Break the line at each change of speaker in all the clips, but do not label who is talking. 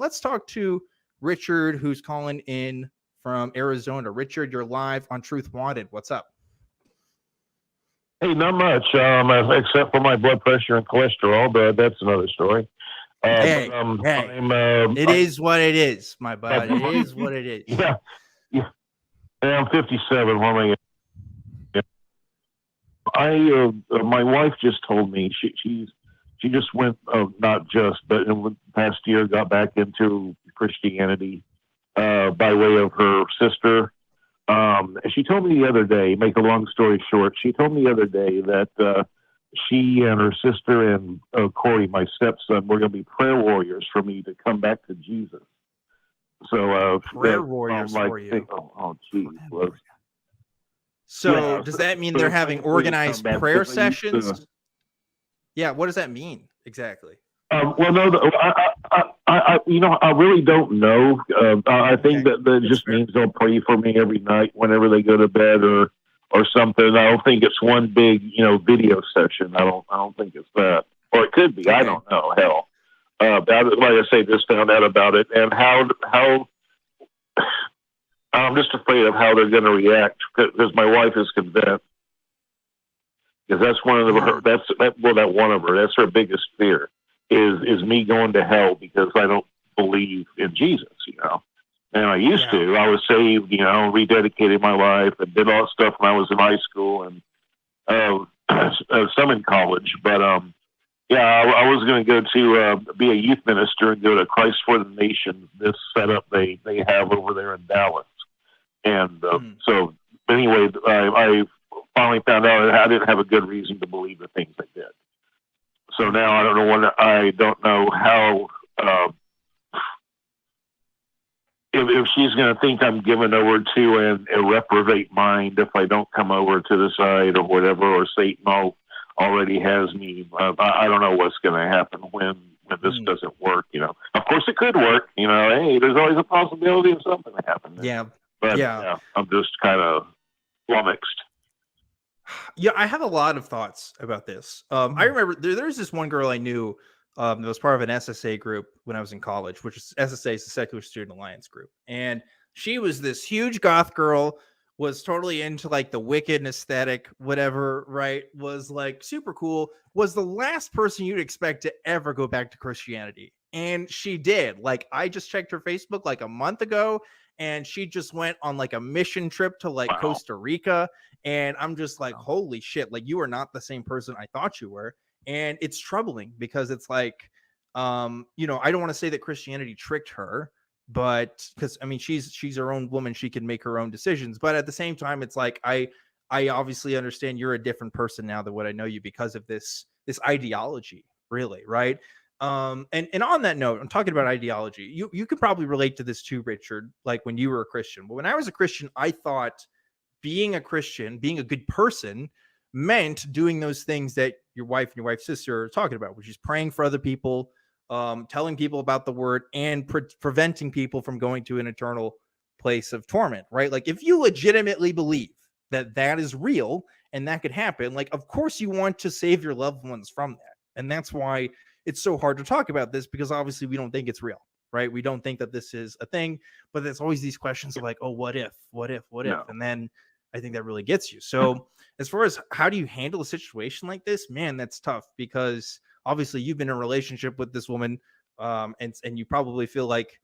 let's talk to Richard, who's calling in from Arizona. Richard, you're live on Truth Wanted. What's up?
Hey, not much, except for my blood pressure and cholesterol, but that's another story.
It is what it is, my bud. It is what it is.
Yeah. I'm 57. What am I? My wife just told me she just went, not just, but in the past year got back into Christianity by way of her sister. She told me the other day, make a long story short, she told me the other day that she and her sister and Corey, my stepson, were going to be prayer warriors for me to come back to Jesus. So
prayer warriors for you.
Geez.
So does that mean they're having organized prayer sessions? Yeah. What does that mean exactly?
Well, no, I really don't know. I think that just means they'll pray for me every night whenever they go to bed or something. I don't think it's one big, video session. I don't think it's that, or it could be. Okay. I don't know. Hell, like I say, just found out about it, and how I'm just afraid of how they're going to react because my wife is convinced. Because that's one of that's her biggest fear. Is me going to hell because I don't believe in Jesus, And I used to. I was saved, rededicated my life and did all that stuff when I was in high school and some in college. But I was going to go to be a youth minister and go to Christ for the Nations, this setup they have over there in Dallas. And so anyway, I finally found out I didn't have a good reason to believe the things I did. So now I don't know how, if she's going to think I'm given over to a reprobate mind if I don't come over to the side or whatever, or Satan already has me. I don't know what's going to happen when this doesn't work, Of course it could work, hey, there's always a possibility of something happening.
Yeah.
But I'm just kind of flummoxed.
Yeah, I have a lot of thoughts about this. I remember there's this one girl I knew that was part of an SSA group when I was in college, which is SSA is the Secular Student Alliance group. And she was this huge goth girl, was totally into like the Wiccan aesthetic, whatever, right? Was like super cool, was the last person you'd expect to ever go back to Christianity. And she did. Like, I just checked her Facebook like a month ago, and she just went on like a mission trip to like Costa Rica. And I'm just like, holy shit, like you are not the same person I thought you were. And it's troubling because it's like, I don't want to say that Christianity tricked her, but because I mean, she's her own woman. She can make her own decisions. But at the same time, it's like, I obviously understand you're a different person now than what I know you because of this ideology, really. Right. And on that note, I'm talking about ideology. You could probably relate to this too, Richard, like when you were a Christian. But when I was a Christian, I thought being a Christian, being a good person, meant doing those things that your wife and your wife's sister are talking about, which is praying for other people, telling people about the word, and preventing people from going to an eternal place of torment, right? Like if you legitimately believe that is real and that could happen, like of course you want to save your loved ones from that. And that's why it's so hard to talk about this, because obviously we don't think it's real, right? We don't think that this is a thing, but there's always these questions of like, oh, what if? And then I think that really gets you. So as far as how do you handle a situation like this, man, that's tough, because obviously you've been in a relationship with this woman, and you probably feel like,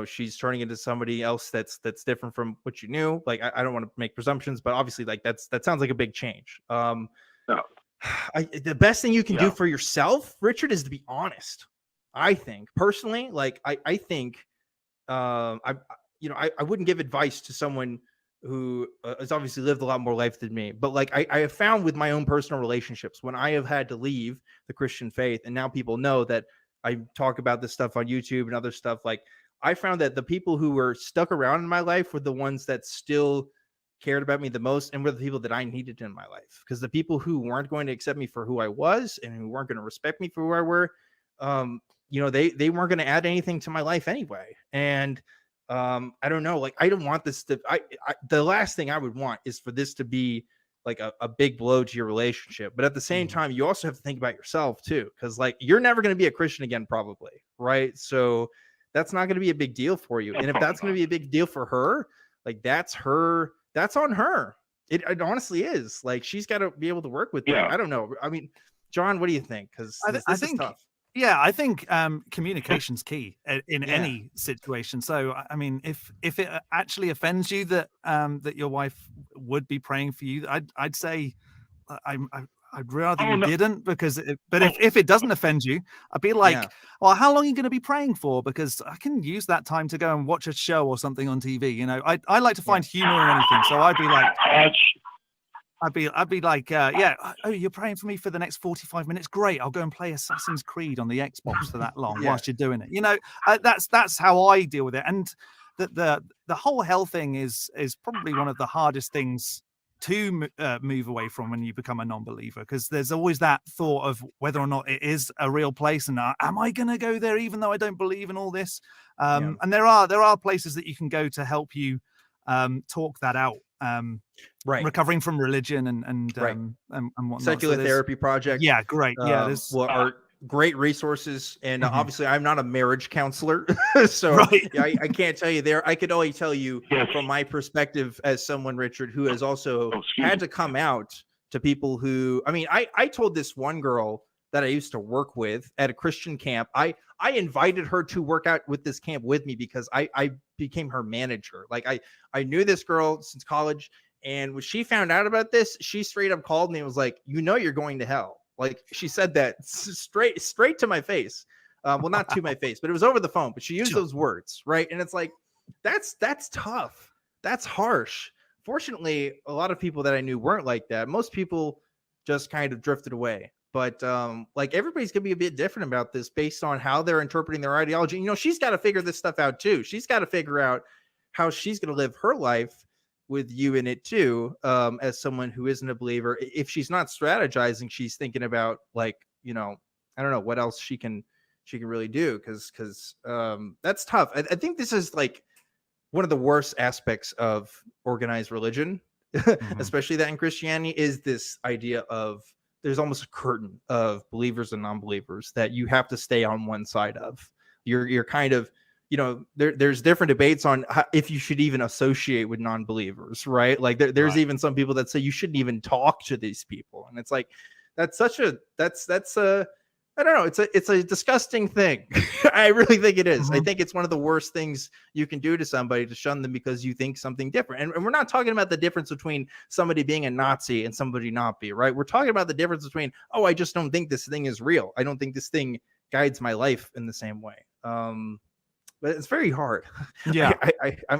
she's turning into somebody else that's different from what you knew. Like, I don't want to make presumptions, but obviously like that sounds like a big change. No. The best thing you can do for yourself, Richard, is to be honest. I think personally, like I think, I wouldn't give advice to someone who has obviously lived a lot more life than me, but like I have found with my own personal relationships, when I have had to leave the Christian faith, and now people know that I talk about this stuff on YouTube and other stuff, like I found that the people who were stuck around in my life were the ones that still cared about me the most, and were the people that I needed in my life. Because the people who weren't going to accept me for who I was and who weren't going to respect me for who I were, they weren't going to add anything to my life anyway. And I don't know, like I don't want this to, the last thing I would want is for this to be like a big blow to your relationship. But at the same time, you also have to think about yourself too, because like you're never going to be a Christian again, probably, right? So that's not going to be a big deal for you.
No,
And if that's going to be a big deal for her, like that's on her. It honestly is. Like she's got to be able to work with that. I don't know. I mean, John, what do you think? Because this is tough.
Yeah, I think communication's key in any situation. So, I mean, if it actually offends you that that your wife would be praying for you, I'd say I'd rather you didn't, because if it doesn't offend you, I'd be like, well, how long are you going to be praying for? Because I can use that time to go and watch a show or something on TV. You know, I like to find humor in anything. So I'd be like, oh, you're praying for me for the next 45 minutes. Great. I'll go and play Assassin's Creed on the Xbox for that long whilst you're doing it. You know, that's how I deal with it. And the whole hell thing is probably one of the hardest things to move away from when you become a non-believer, because there's always that thought of whether or not it is a real place, and am I going to go there even though I don't believe in all this? And there are places that you can go to help you talk that out. Recovering from religion and whatnot.
Secular therapy project.
Yeah, great. Yeah,
are great resources. And obviously I'm not a marriage counselor, so I can't tell you there. I could only tell you from my perspective as someone, Richard, who has also had to come out to people who, I mean, I told this one girl that I used to work with at a Christian camp. I invited her to work out with this camp with me because I became her manager. Like I knew this girl since college, and when she found out about this, she straight up called me and was like, you know, you're going to hell. Like she said that straight to my face. Well, not to my face, but it was over the phone, but she used those words. Right. And it's like, that's tough. That's harsh. Fortunately, a lot of people that I knew weren't like that. Most people just kind of drifted away. But like everybody's gonna be a bit different about this based on how they're interpreting their ideology. You know, she's got to figure this stuff out too. She's got to figure out how she's gonna live her life with you in it too, as someone who isn't a believer. If she's not strategizing, she's thinking about, like, you know, I don't know what else she can really do, because that's tough. I think this is like one of the worst aspects of organized religion, especially that in Christianity, is this idea of there's almost a curtain of believers and non-believers that you have to stay on one side of. You're kind of, you know, there's different debates on if you should even associate with non-believers, right? Like there's even some people that say you shouldn't even talk to these people. And it's like, that's I don't know. It's a disgusting thing. I really think it is. I think it's one of the worst things you can do to somebody, to shun them because you think something different. And we're not talking about the difference between somebody being a Nazi and somebody not be, right? We're talking about the difference between, oh, I just don't think this thing is real. I don't think this thing guides my life in the same way. But it's very hard. Yeah.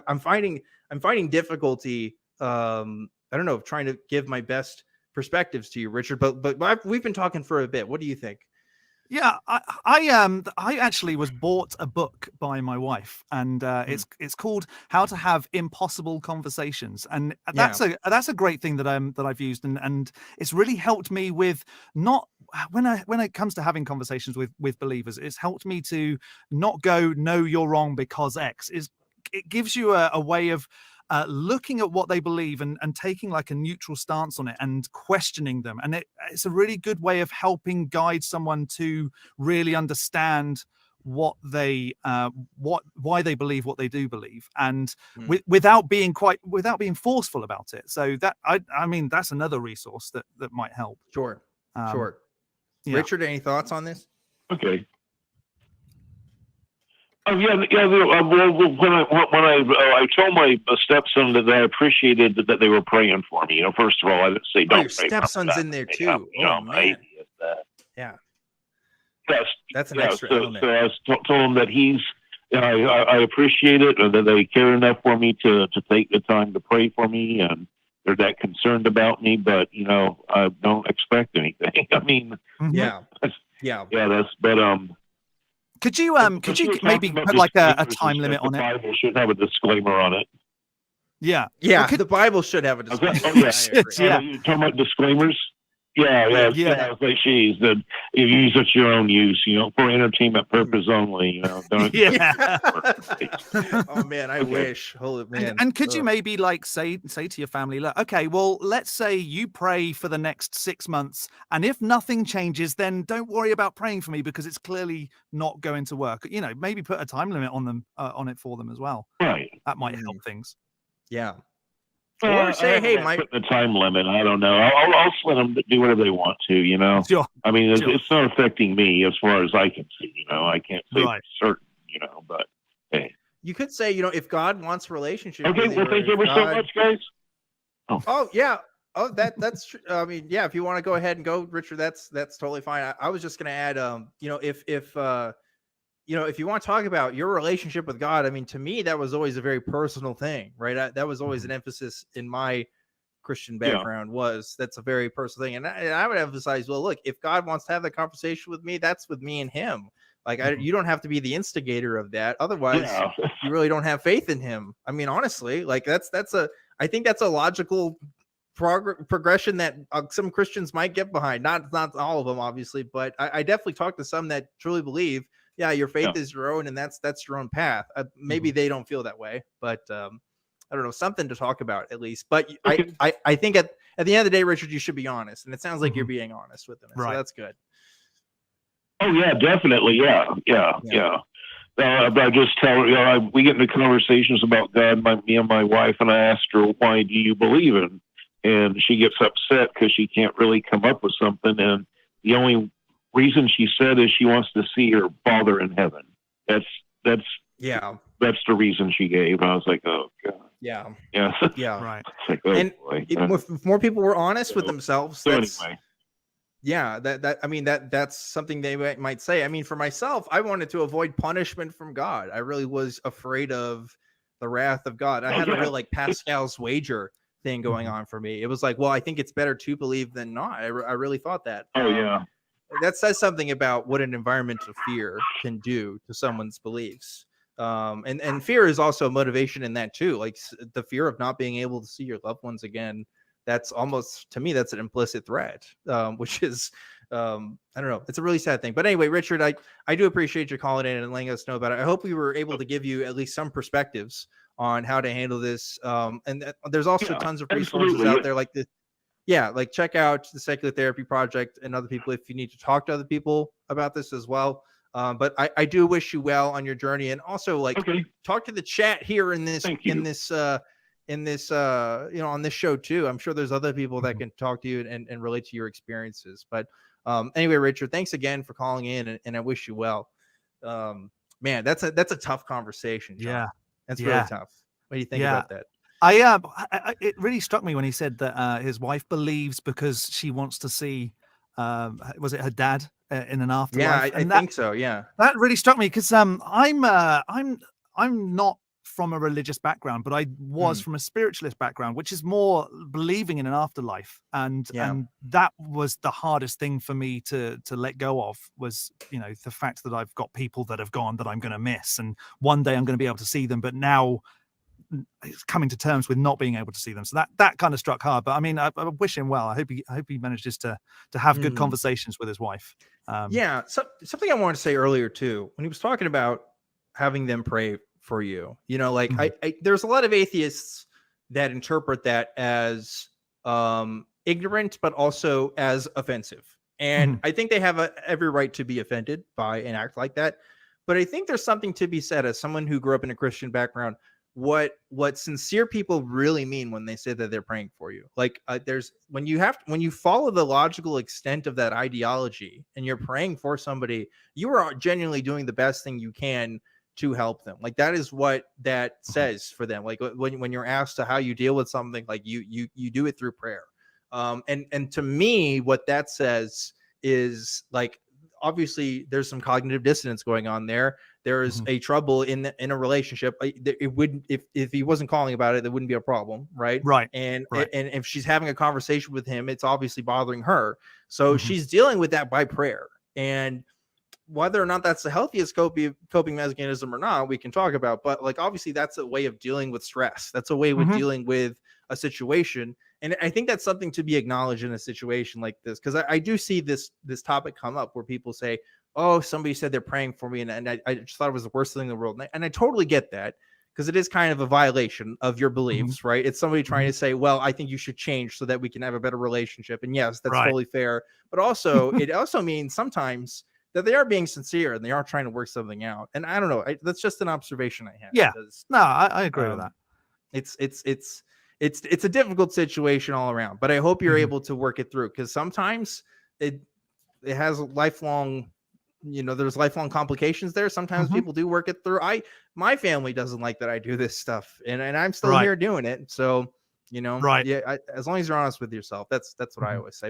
I'm finding difficulty. I don't know, trying to give my best perspectives to you, Richard, but we've been talking for a bit. What do you think?
Yeah, I actually was bought a book by my wife, and it's called How to Have Impossible Conversations, and that's a great thing that I've used, and it's really helped me with not when it comes to having conversations with believers. It's helped me to not go, no, you're wrong because X. It gives you a way of looking at what they believe and taking like a neutral stance on it and questioning them. And it's a really good way of helping guide someone to really understand what they why they believe what they do believe, and without being forceful about it. So that I mean that's another resource that might help.
Sure. Richard, any thoughts on this?
Okay. Well, when I told my stepson that I appreciated that they were praying for me. You know, first of all, I didn't say don't.
Your stepson's in there too.
I'm atheist.
Yeah.
Yes.
That's an extra element.
So I told him that he's. I appreciate it, and that they care enough for me to take the time to pray for me, and they're that concerned about me. But you know, I don't expect anything. I mean,
Could you maybe put like a time limit on it?
The Bible should have a disclaimer on it.
Yeah.
The Bible should have a disclaimer.
You're talking about disclaimers? Yeah.
Yeah.
It's like she's that you use it to your own use, for entertainment purpose only. Don't.
Yeah.
Oh man, I wish. Holy man.
And could you maybe like say to your family, look, okay, well, let's say you pray for the next 6 months, and if nothing changes, then don't worry about praying for me because it's clearly not going to work. Maybe put a time limit on them on it for them as well.
Right.
That might help things.
Yeah. Or say, hey,
put the time limit. I don't know. I'll let them do whatever they want to.
Sure.
I mean,
Sure.
it's not affecting me as far as I can see. I can't say
Right.
for certain. But hey.
You could say, if God wants a relationship.
Okay. Well, thank you ever so much, guys.
Oh yeah. Oh, that's true. I mean, yeah. If you want to go ahead and go, Richard, that's totally fine. I was just going to add, if you want to talk about your relationship with God, I mean, to me, that was always a very personal thing, right? That was always an emphasis in my Christian background. That's a very personal thing, and I would emphasize, well, look, if God wants to have the conversation with me, that's with me and Him. Like, you don't have to be the instigator of that. Otherwise, you really don't have faith in Him. I mean, honestly, like I think that's a logical progression that some Christians might get behind. Not all of them, obviously, but I definitely talk to some that truly believe, yeah, your faith is your own, and that's your own path. Maybe they don't feel that way, but I don't know, something to talk about at least. But I think at the end of the day, Richard, you should be honest, and it sounds like you're being honest with them, right? So that's good.
Oh yeah, definitely, yeah. But I just tell her, we get into conversations about God, me and my wife, and I asked her, why do you believe in? And she gets upset because she can't really come up with something, and the only reason she said is she wants to see her Father in heaven. That's the reason she gave. I was like, oh god. Yeah.
Right.
Like,
and if more people were honest with themselves, anyway. Yeah, that's something they might say. I mean, for myself, I wanted to avoid punishment from God. I really was afraid of the wrath of God. I had a real like Pascal's wager thing going on for me. It was like, well, I think it's better to believe than not. I really thought that. That says something about what an environment of fear can do to someone's beliefs. And fear is also a motivation in that too. Like the fear of not being able to see your loved ones again. That's almost, to me, that's an implicit threat, which is, I don't know. It's a really sad thing. But anyway, Richard, I do appreciate you calling in and letting us know about it. I hope we were able to give you at least some perspectives on how to handle this. And there's also tons of resources out there like this. Yeah, like check out the Secular Therapy Project and other people if you need to talk to other people about this as well. But I do wish you well on your journey, and also talk to the chat here in this on this show too. I'm sure there's other people that can talk to you and relate to your experiences. But anyway, Richard, thanks again for calling in, and I wish you well. Man, that's a tough conversation, John. Yeah, that's really tough. What do you think about that?
It really struck me when he said that his wife believes because she wants to see, was it her dad in an afterlife?
Yeah, I think so. Yeah,
that really struck me because I'm not from a religious background, but I was from a spiritualist background, which is more believing in an afterlife, and that was the hardest thing for me to let go of, was the fact that I've got people that have gone that I'm going to miss, and one day I'm going to be able to see them, but now it's coming to terms with not being able to see them. So that kind of struck hard. But I mean, I wish him well. I hope he manages to have good conversations with his wife.
So something I wanted to say earlier too, when he was talking about having them pray for you, there's a lot of atheists that interpret that as ignorant, but also as offensive. And I think they have every right to be offended by an act like that. But I think there's something to be said as someone who grew up in a Christian background, what sincere people really mean when they say that they're praying for you. Like when you follow the logical extent of that ideology and you're praying for somebody, you are genuinely doing the best thing you can to help them. Like that is what that says for them. Like when you're asked to how you deal with something, like you do it through prayer. And to me, what that says is like, obviously there's some cognitive dissonance going on there. There is a trouble in a relationship. It wouldn't, if he wasn't calling about it, there wouldn't be a problem. Right. And if she's having a conversation with him, it's obviously bothering her. So she's dealing with that by prayer. And whether or not that's the healthiest coping mechanism or not, we can talk about. But like, obviously that's a way of dealing with stress. That's a way of dealing with a situation. And I think that's something to be acknowledged in a situation like this, because I do see this topic come up where people say, oh, somebody said they're praying for me, and I just thought it was the worst thing in the world. And I totally get that, because it is kind of a violation of your beliefs, right? It's somebody trying to say, well, I think you should change so that we can have a better relationship. And yes, that's totally fair. But also, it also means sometimes that they are being sincere and they are trying to work something out. And I don't know. That's just an observation I have.
Yeah.
Because,
no, I agree with that.
It's a difficult situation all around, but I hope you're able to work it through, because sometimes it has lifelong, there's lifelong complications there. Sometimes people do work it through. My family doesn't like that I do this stuff, and I'm still here doing it. So, as long as you're honest with yourself, that's what I always say.